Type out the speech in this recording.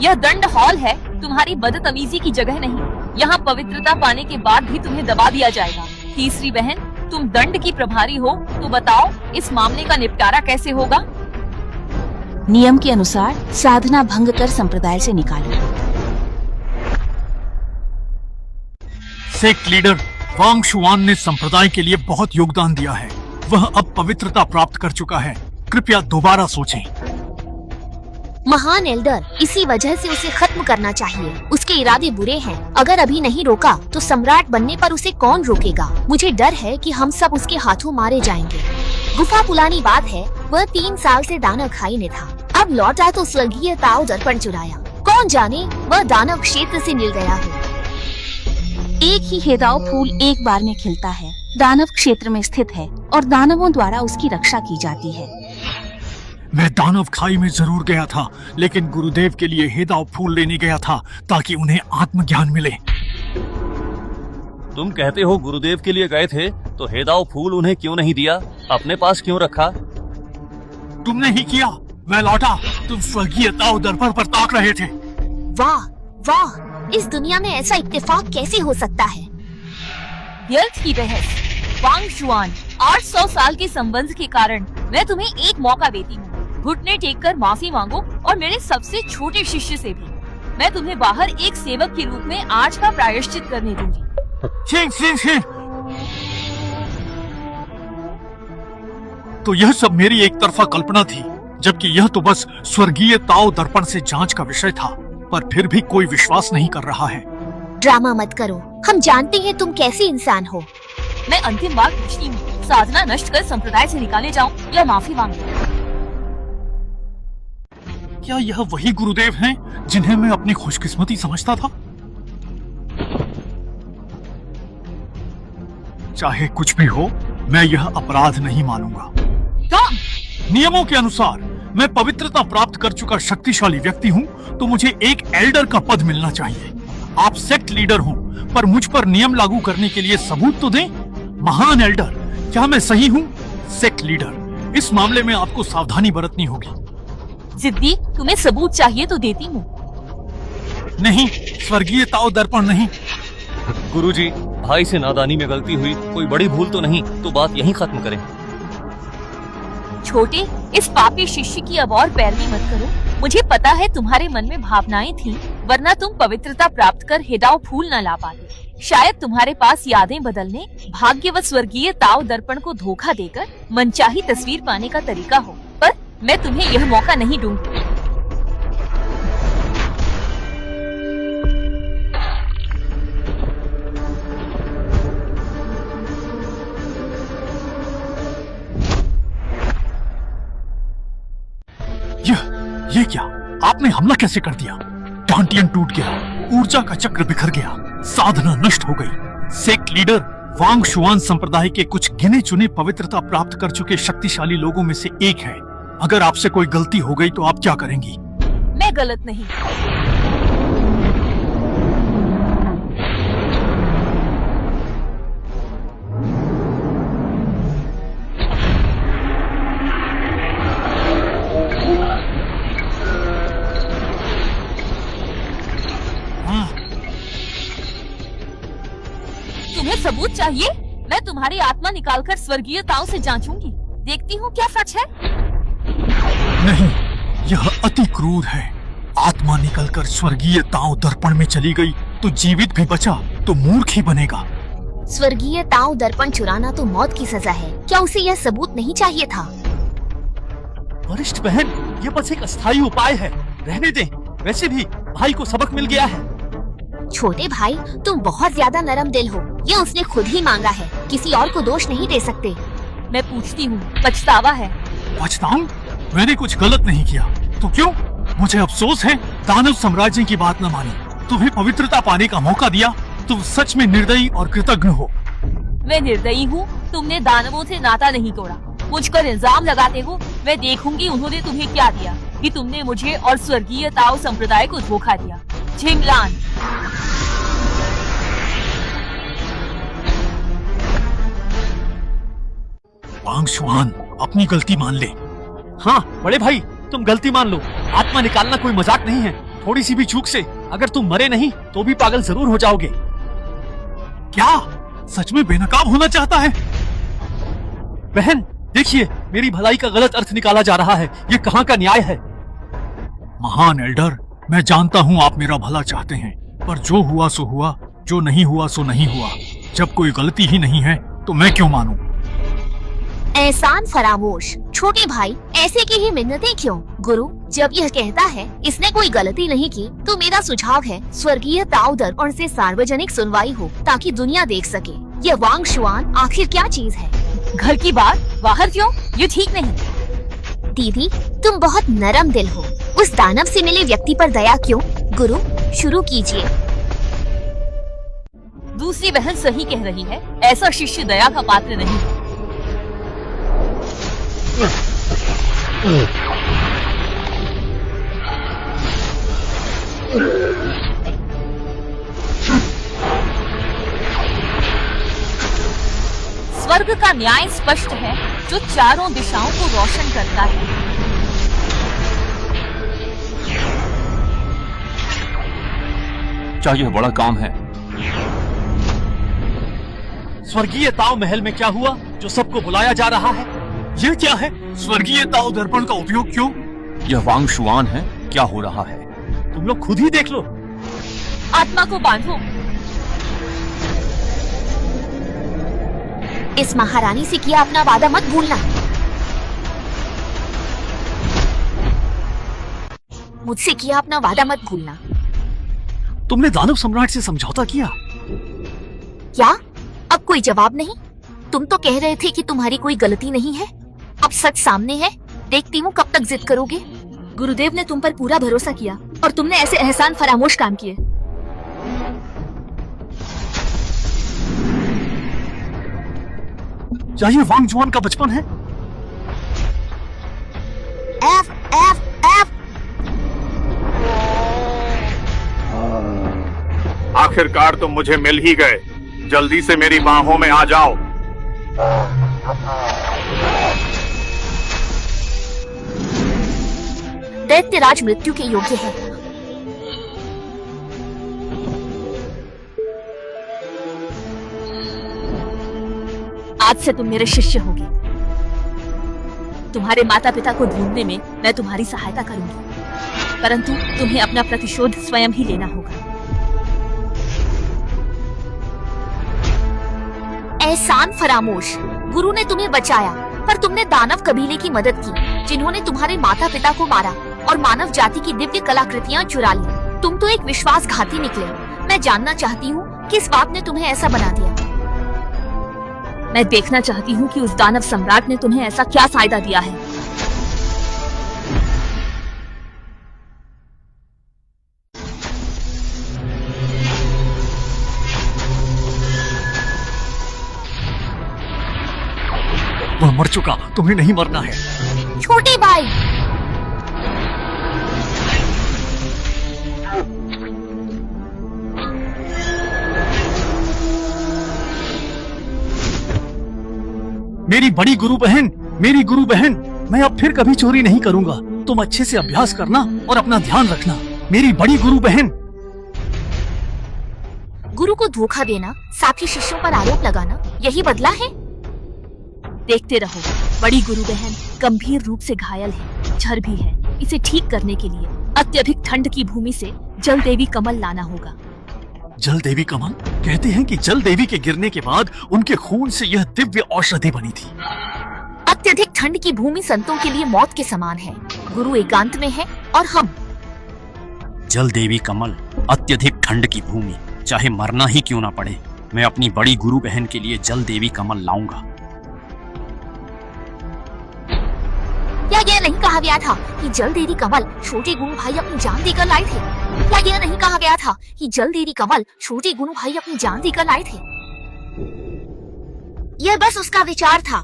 यह दंड हॉल है, तुम्हारी बदतमीजी की जगह नहीं। यहाँ पवित्रता पाने के बाद भी तुम्हें दबा दिया जाएगा। तीसरी बहन, तुम दंड की प्रभारी हो, तो बताओ इस मामले का निपटारा कैसे होगा? नियम के अनुसार साधना भंग कर संप्रदाय से निकालो। सेक्ट लीडर वांग शुआन ने संप्रदाय के लिए बहुत योगदान दिया है। वह अब पवित्रता प्राप्त कर चुका है। कृपया दोबारा सोचें। महान एल्डर, इसी वजह से उसे खत्म करना चाहिए। उसके इरादे बुरे हैं। अगर अभी नहीं रोका तो सम्राट बनने पर उसे कौन रोकेगा? मुझे डर है कि हम सब उसके हाथों मारे जाएंगे। गुफा पुरानी बात है, वह 3 साल से दानव खाई में था। अब लौटा तो स्वर्गीय ताओ दर्पण चुराया। कौन जाने वह दानव क्षेत्र से मिल गया है। एक ही हेदाओ फूल एक बार में खिलता है, दानव क्षेत्र में स्थित है और दानवों द्वारा उसकी रक्षा की जाती है। मैं दानव खाई में जरूर गया था, लेकिन गुरुदेव के लिए हेदाओ फूल लेने गया था ताकि उन्हें आत्मज्ञान मिले। तुम कहते हो गुरुदेव के लिए गए थे, तो हेदाओ फूल उन्हें क्यों नहीं दिया? अपने पास क्यों रखा? तुमने ही किया। मैं लौटा, तुम स्वर्गीय ताओ दर्पण पर ताक रहे थे। वाह वाह, इस दुनिया में ऐसा इत्तेफाक कैसे हो सकता है? व्यर्थ की बहस। वांग शुआन, 800 साल के संबंध के कारण मैं तुम्हें एक मौका देती हूँ। घुटने टेक कर माफी मांगो, और मेरे सबसे छोटे शिष्य से भी। मैं तुम्हें बाहर एक सेवक के रूप में आज का प्रायश्चित करने दूंगी। तो यह सब मेरी एक तरफा कल्पना थी, जबकि यह तो बस स्वर्गीय ताओ दर्पण से जांच का विषय था। पर फिर भी कोई विश्वास नहीं कर रहा है। ड्रामा मत करो, हम जानते हैं तुम कैसे इंसान हो। मैं अंतिम बार पूछती हूँ, साधना नष्ट कर संप्रदाय से निकाले जाऊं या माफी मांगूं? क्या यह वही गुरुदेव हैं जिन्हें मैं अपनी खुशकिस्मती समझता था? चाहे कुछ भी हो, मैं यह अपराध नहीं मानूंगा। नियमों के अनुसार मैं पवित्रता प्राप्त कर चुका शक्तिशाली व्यक्ति हूँ, तो मुझे एक एल्डर का पद मिलना चाहिए। आप सेक्ट लीडर हो, पर मुझ पर नियम लागू करने के लिए सबूत तो दें। महान एल्डर, क्या मैं सही हूँ? सेक्ट लीडर, इस मामले में आपको सावधानी बरतनी होगी। जिद्दी, तुम्हें सबूत चाहिए तो देती हूँ। नहीं, स्वर्गीय ताओ दर्पण नहीं। गुरुजी, भाई से नादानी में गलती हुई, कोई बड़ी भूल तो नहीं, तो बात यहीं खत्म करें। छोटे, इस पापी शिष्य की अब और पैरवी मत करो। मुझे पता है तुम्हारे मन में भावनाएं थी, वरना तुम पवित्रता प्राप्त कर हेदाओ फूल न ला पाते। शायद तुम्हारे पास यादें बदलने, भाग्यवत स्वर्गीय ताओ दर्पण को धोखा देकर मनचाही तस्वीर पाने का तरीका हो, पर मैं तुम्हें यह मौका नहीं दूंगी। ये क्या? आपने हमला कैसे कर दिया? डांटियन टूट गया, ऊर्जा का चक्र बिखर गया, साधना नष्ट हो गई। सेक्ट लीडर वांग शुआन संप्रदाय के कुछ गिने चुने पवित्रता प्राप्त कर चुके शक्तिशाली लोगों में से एक है। अगर आपसे कोई गलती हो गई तो आप क्या करेंगी? मैं गलत नहीं। तुम्हें सबूत चाहिए? मैं तुम्हारी आत्मा निकालकर स्वर्गीय ताओ से जांचूंगी। देखती हूँ क्या सच है। नहीं, यह अति क्रूर है। आत्मा निकलकर स्वर्गीय ताओ दर्पण में चली गई तो जीवित भी बचा तो मूर्ख ही बनेगा। स्वर्गीय ताओ दर्पण चुराना तो मौत की सजा है। क्या उसे यह सबूत नहीं चाहिए था? वरिष्ठ बहन, ये बस एक अस्थायी उपाय है, रहने दें। वैसे भी भाई को सबक मिल गया है। छोटे भाई, तुम बहुत ज्यादा नरम दिल हो। ये उसने खुद ही मांगा है, किसी और को दोष नहीं दे सकते। मैं पूछती हूँ, पछतावा है? पछताऊं? मैंने कुछ गलत नहीं किया तो क्यों? मुझे अफसोस है दानव साम्राज्य की बात न मानी, तुम्हें पवित्रता पाने का मौका दिया। तुम सच में निर्दयी और कृतज्ञ हो। मैं निर्दयी हूँ? तुमने दानवों से नाता नहीं तोड़ा, मुझ पर इल्जाम लगाते हो। मैं देखूंगी उन्होंने तुम्हें क्या दिया, कि तुमने मुझे और स्वर्गीय ताओ संप्रदाय को धोखा दिया। झिंगलान। वांग शुआन, अपनी गलती मान ले। हाँ बड़े भाई, तुम गलती मान लो। आत्मा निकालना कोई मजाक नहीं है। थोड़ी सी भी चूक से अगर तुम मरे नहीं तो भी पागल जरूर हो जाओगे। क्या सच में बेनकाब होना चाहता है? बहन देखिए, मेरी भलाई का गलत अर्थ निकाला जा रहा है। ये कहाँ का न्याय है? महान एल्डर, मैं जानता हूँ आप मेरा भला चाहते हैं, पर जो हुआ सो हुआ, जो नहीं हुआ सो नहीं हुआ। जब कोई गलती ही नहीं है तो मैं क्यों मानूं? एहसान फरामोश। छोटे भाई ऐसे की ही मिन्नतें क्यों? गुरु जब यह कहता है इसने कोई गलती नहीं की, तो मेरा सुझाव है स्वर्गीय ताओदर और से सार्वजनिक सुनवाई हो ताकि दुनिया देख सके यह वांग शुआन आखिर क्या चीज है। घर की बात बाहर क्यों? ये ठीक नहीं। दीदी तुम बहुत नरम दिल हो। उस दानव से मिले व्यक्ति पर दया क्यों? गुरु शुरू कीजिए। दूसरी बहन सही कह रही है, ऐसा शिष्य दया का पात्र नहीं है। स्वर्ग का न्याय स्पष्ट है, जो चारों दिशाओं को रोशन करता है। क्या यह बड़ा काम है? स्वर्गीय ताओ महल में क्या हुआ जो सबको बुलाया जा रहा है? ये क्या है? स्वर्गीय ताओ दर्पण का उपयोग क्यों? यह वांग शुआन है। क्या हो रहा है तुम लोग खुद ही देख लो। आत्मा को बांधो। इस महारानी से किया अपना वादा मत भूलना। मुझसे किया अपना वादा मत भूलना। तुमने दानव सम्राट से समझौता किया? क्या? अब कोई जवाब नहीं? तुम तो कह रहे थे कि तुम्हारी कोई गलती नहीं है। अब सच सामने है, देखती हूँ कब तक जिद करोगे। गुरुदेव ने तुम पर पूरा भरोसा किया और तुमने ऐसे एहसान फरामोश काम किए। क्या ये वांग जुआन का बचपन है? F F F. आखिरकार तुम मुझे मिल ही गए। जल्दी से मेरी बाहों में आ जाओ। दैत्यराज मृत्यु के योग्य है। आज से तुम मेरे शिष्य होगे। तुम्हारे माता पिता को ढूंढने में मैं तुम्हारी सहायता करूंगी, परंतु तुम्हें अपना प्रतिशोध स्वयं ही लेना होगा। एहसान फरामोश। गुरु ने तुम्हें बचाया, पर तुमने दानव कबीले की मदद की जिन्होंने तुम्हारे माता पिता को मारा और मानव जाति की दिव्य कलाकृतियां चुरा ली। तुम तो एक विश्वासघाती निकले। मैं जानना चाहती हूँ किस बात ने तुम्हें ऐसा बना दिया। मैं देखना चाहती हूँ कि उस दानव सम्राट ने तुम्हें ऐसा क्या फायदा दिया है। वह मर चुका, तुम्हें नहीं मरना है। छोटे भाई मेरी बड़ी गुरु बहन, मेरी गुरु बहन, मैं अब फिर कभी चोरी नहीं करूंगा। तुम अच्छे से अभ्यास करना और अपना ध्यान रखना। मेरी बड़ी गुरु बहन। गुरु को धोखा देना, साथ ही शिष्यों पर आरोप लगाना, यही बदला है? देखते रहो। बड़ी गुरु बहन गंभीर रूप से घायल है, झर भी है। इसे ठीक करने के लिए अत्यधिक ठंड की भूमि से जल देवी कमल लाना होगा। जल देवी कमल? कहते हैं कि जल देवी के गिरने के बाद उनके खून से यह दिव्य औषधि बनी थी। अत्यधिक ठंड की भूमि संतों के लिए मौत के समान है। गुरु एकांत में है और हम। जल देवी कमल, अत्यधिक ठंड की भूमि, चाहे मरना ही क्यों ना पड़े, मैं अपनी बड़ी गुरु बहन के लिए जल देवी कमल लाऊंगा। क्या यह नहीं कहा गया था कि जल देवी कमल छोटे गुरु भाई अपनी जान देकर लाए थे? क्या यह नहीं कहा गया था कि जल देवी कमल छोटे गुरु भाई अपनी जान देकर लाए थे? यह बस उसका विचार था।